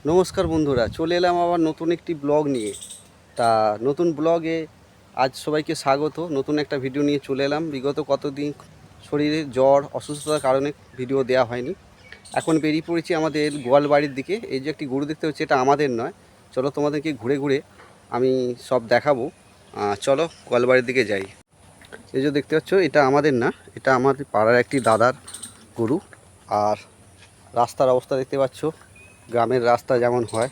নমস্কার বন্ধুরা, চলে এলাম আবার নতুন একটি ব্লগ নিয়ে। তা নতুন ব্লগে আজ সবাইকে স্বাগত। নতুন একটা ভিডিও নিয়ে চলে এলাম। বিগত কতদিন শরীরে জ্বর অসুস্থতার কারণে ভিডিও দেওয়া হয়নি। এখন বেরিয়ে পড়েছি আমাদের গোয়ালবাড়ির দিকে। এই যে একটি গরু দেখতে হচ্ছে, এটা আমাদের নয়। চলো তোমাদেরকে ঘুরে ঘুরে আমি সব দেখাবো। চলো গোয়ালবাড়ির দিকে যাই। এই যে দেখতে পাচ্ছ, এটা আমাদের না, এটা আমাদের পাড়ার একটি দাদার গরু। আর রাস্তার অবস্থা দেখতে পাচ্ছ, গ্রামের রাস্তা যেমন হয়।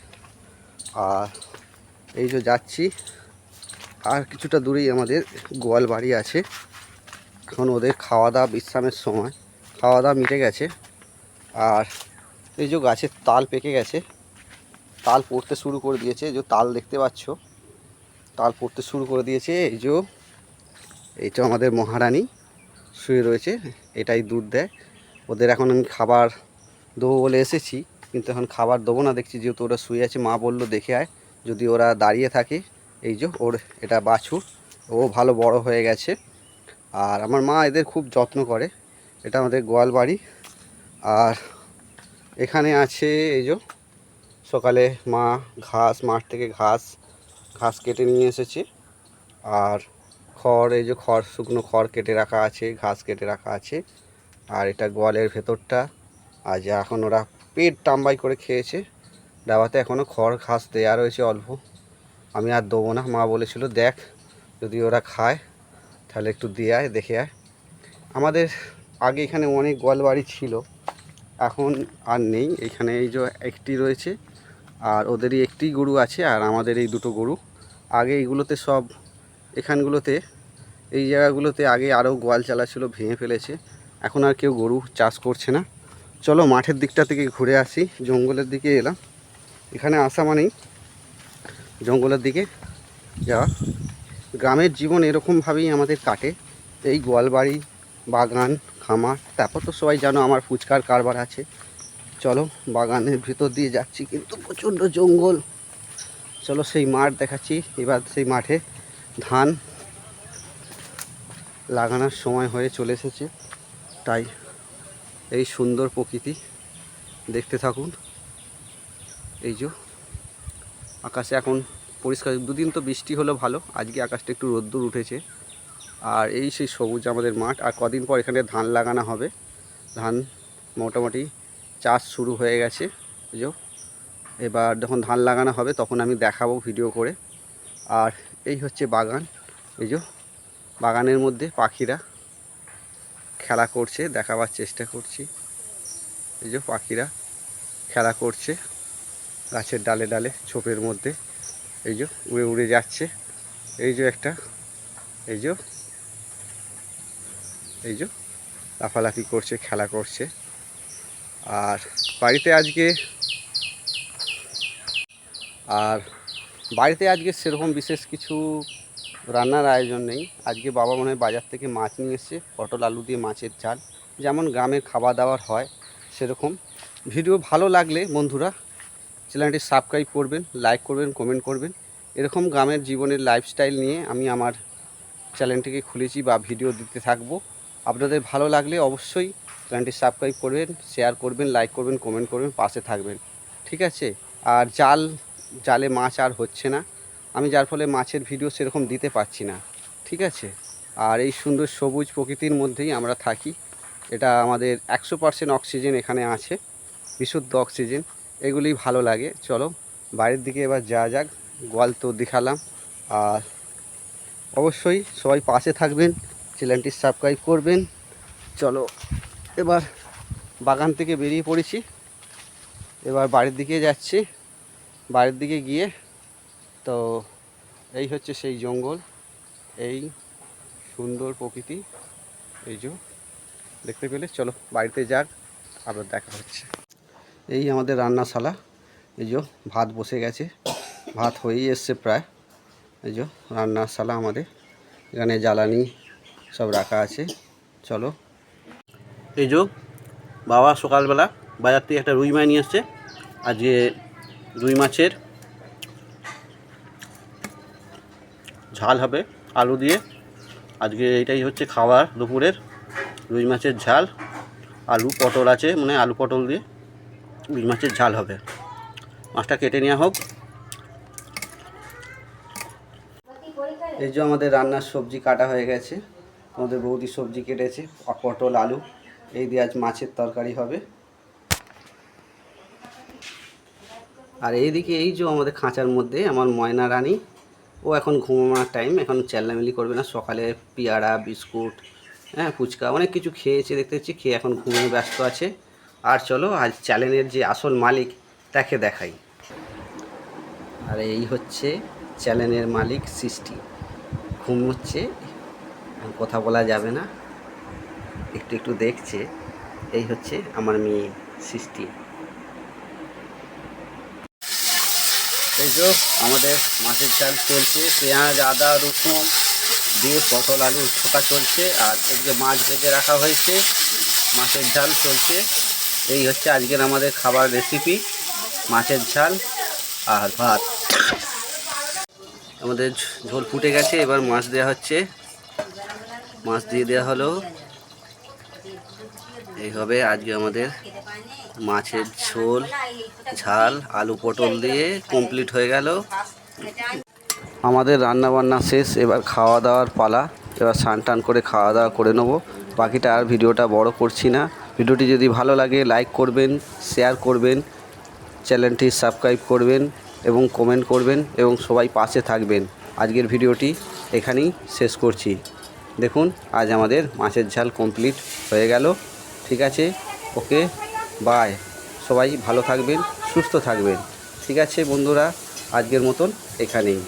আর এই যে যাচ্ছি, আর কিছুটা দূরেই আমাদের গোয়াল বাড়ি আছে। এখন ওদের খাওয়া দাওয়া বিশ্রামের সময়, খাওয়া দাওয়া মিটে গেছে। আর এই যে গাছের তাল পেকে গেছে, তাল পড়তে শুরু করে দিয়েছে। এই যে তাল দেখতে পাচ্ছ, তাল পড়তে শুরু করে দিয়েছে। এইটা আমাদের মহারানী শুয়ে রয়েছে, এটাই দুধ দেয়। ওদের এখন আমি খাবার দেবো বলে এসেছি, কিন্তু এখন খাবার দেবো না দেখছি, যেহেতু ওরা শুয়ে আছে। মা বললো দেখে আয়, যদি ওরা দাঁড়িয়ে থাকে। এই যে ওর এটা বাছুর, ও ভালো বড় হয়ে গেছে। আর আমার মা এদের খুব যত্ন করে। এটা আমাদের গোয়াল বাড়ি। আর এখানে আছে এই যে, সকালে মা মাঠ থেকে ঘাস কেটে নিয়ে এসেছে। আর খড়, এই যে খড়, শুকনো খড় কেটে রাখা আছে, ঘাস কেটে রাখা আছে। আর এটা গোয়ালের ভেতরটা। আর যা এখন ওরা পেট টাম্বাই করে খেয়েছে। ডাবাতে এখনও খড় ঘাস দেওয়া রয়েছে অল্প। আমি আর দেবো না, মা বলেছিল দেখ যদি ওরা খায় তাহলে একটু দিয়ে আয়, দেখে আয়। আমাদের আগে এখানে অনেক গোয়াল বাড়ি ছিল, এখন আর নেই। এখানে এই যে একটি রয়েছে, আর ওদেরই একটি গরু আছে, আর আমাদের এই দুটো গরু। আগে এইগুলোতে সব, এখানগুলোতে, এই জায়গাগুলোতে আগে আরও গোয়াল চালা ছিল, ভেঙে ফেলেছে। এখন আর কেউ গরু চাষ করছে না। চলো মাঠের দিকটা থেকে ঘুরে আসি। জঙ্গলের দিকে এলাম, এখানে আসা মানেই জঙ্গলের দিকে যাওয়া। গ্রামের জীবন এরকমভাবেই আমাদের কাটে, এই গোয়ালবাড়ি, বাগান, খামার। তারপর তো সবাই জানো আমার ফুচকার কারবার আছে। চলো বাগানের ভিতর দিয়ে যাচ্ছি, কিন্তু প্রচণ্ড জঙ্গল। চলো সেই মাঠ দেখাচ্ছি। এবার সেই মাঠে ধান লাগানোর সময় হয়ে চলে এসেছে, তাই এই সুন্দর প্রকৃতি দেখতে থাকুন। এই যে আকাশে এখন পরিষ্কার, দুদিন তো বৃষ্টি হলো ভালো, আজকে আকাশটা একটু রোদ্দুর উঠেছে। আর এই সেই সবুজ আমাদের মাঠ। আর কদিন পর এখানে ধান লাগানো হবে। ধান মোটামুটি চাষ শুরু হয়ে গেছে। এই যে এবার যখন ধান লাগানো হবে তখন আমি দেখাবো ভিডিও করে। আর এই হচ্ছে বাগান। এই যে বাগানের মধ্যে পাখিরা খেলা করছে, দেখাবার চেষ্টা করছি। এই যে পাখিরা খেলা করছে গাছের ডালে ডালে, ছোপের মধ্যে। এই যে উড়ে উড়ে যাচ্ছে। এই যে একটা, এই যে এই যে লাফালাফি করছে, খেলা করছে। আর বাড়িতে আজকে আজকে সেরকম বিশেষ কিছু রান্নার আয়োজন নেই। আজকে বাবা মনে হয় বাজার থেকে মাছ নিয়ে এসছে, পটল আলু দিয়ে মাছের ঝাল, যেমন গ্রামের খাওয়া দাওয়ার হয় সেরকম। ভিডিও ভালো লাগলে বন্ধুরা চ্যানেলটি সাবস্ক্রাইব করবেন, লাইক করবেন, কমেন্ট করবেন। এরকম গ্রামের জীবনের লাইফস্টাইল নিয়ে আমি আমার চ্যানেলটিকে খুলেছি বা ভিডিও দিতে থাকবো। আপনাদের ভালো লাগলে অবশ্যই চ্যানেলটি সাবস্ক্রাইব করবেন, শেয়ার করবেন, লাইক করবেন, কমেন্ট করবেন, পাশে থাকবেন, ঠিক আছে? আর জালে মাছ আর হচ্ছে না, আমি যার ফলে মাছের ভিডিও সেরকম দিতে পারছি না, ঠিক আছে? আর এই সুন্দর সবুজ প্রকৃতির মধ্যেই আমরা থাকি। এটা আমাদের 100% অক্সিজেন এখানে আছে, বিশুদ্ধ অক্সিজেন। এগুলি ভালো লাগে। চলো বাইরের দিকে এবার যাওয়া যাক। গোয়াল তো দেখালাম। আর অবশ্যই সবাই পাশে থাকবেন, চ্যানেলটি সাবস্ক্রাইব করবেন। চলো এবার বাগান থেকে বেরিয়ে পড়েছি, এবার বাড়ির দিকে যাচ্ছি। বাড়ির দিকে গিয়ে তো এই হচ্ছে সেই জঙ্গল, এই সুন্দর প্রকৃতি। এই যে দেখতে পেলে, চলো বাড়িতে যাক, আবার দেখা হচ্ছে। এই আমাদের রান্নাশালা। এই যে ভাত বসে গেছে, ভাত হয়েই এসছে প্রায়। এই যে রান্নাশালা আমাদের, এখানে জ্বালানি সব রাখা আছে। চলো। এই যে বাবা সকালবেলা বাজার থেকে একটা রুই মাছ নিয়ে এসছে। আজকে রুই মাছের ঝাল হবে আলু দিয়ে। আজকে এইটাই হচ্ছে খাবার দুপুরের, রুই মাছের ঝাল। আলু পটল আছে, মানে আলু পটল দিয়ে রুই মাছের ঝাল হবে। মাছটা কেটে নেওয়া হোক। এই যে আমাদের রান্নার সবজি কাটা হয়ে গেছে, আমাদের বৌদি সবজি কেটেছে, পটল আলু এই দিয়ে আজ মাছের তরকারি হবে। আর এইদিকে এই যে আমাদের খাঁচার মধ্যে আমার ময়না রানী, ও এখন ঘুমানোর টাইম, এখন চেল্লামিলি করবে না। সকালে পেয়ারা বিস্কুট ফুচকা অনেক কিছু খেয়েছে দেখতে পাচ্ছি, খেয়ে এখন ঘুমিয়ে ব্যস্ত আছে। আর চলো আজ চ্যানেলের যে আসল মালিক তাকে দেখাই। আর এই হচ্ছে চ্যানেলের মালিক সৃষ্টি, ঘুমোচ্ছে, কথা বলা যাবে না, একটু একটু দেখছে। এই হচ্ছে আমার মেয়ে সৃষ্টি। এই যে আমাদের মাছের ঝাল চলছে, পেঁয়াজ আদা রসুন দিয়ে পটল আলু ছোকা চলছে, আর এদিকে মাছ ভেজে রাখা হয়েছে, মাছের ঝাল চলছে। এই হচ্ছে আজকের আমাদের খাবার রেসিপি, মাছের ঝাল আর ভাত। আমাদের ঝোল ফুটে গেছে, এবার মাছ দেওয়া হচ্ছে, মাছ দিয়ে দেওয়া হলো। এই হবে আজকে আমাদের মাছের ঝোল ঝাল আলু পটল দিয়ে কমপ্লিট হয়ে গেল। আমাদের রান্না বান্না শেষ, এবার খাওয়া দাওয়ার পালা। এবার স্নান টান করে খাওয়া দাওয়া করে নেবো। বাকিটা আর ভিডিওটা বড় করছি না। ভিডিওটি যদি ভালো লাগে লাইক করবেন, শেয়ার করবেন, চ্যানেলটি সাবস্ক্রাইব করবেন এবং কমেন্ট করবেন এবং সবাই পাশে থাকবেন। আজকের ভিডিওটি এখানেই শেষ করছি। দেখুন আজ আমাদের মাছের ঝাল কমপ্লিট হয়ে গেল। ঠিক আছে, ওকে, বাই। সবাই ভালো থাকবেন, সুস্থ থাকবেন। ঠিক আছে বন্ধুরা, আজকের মতন এখানেই।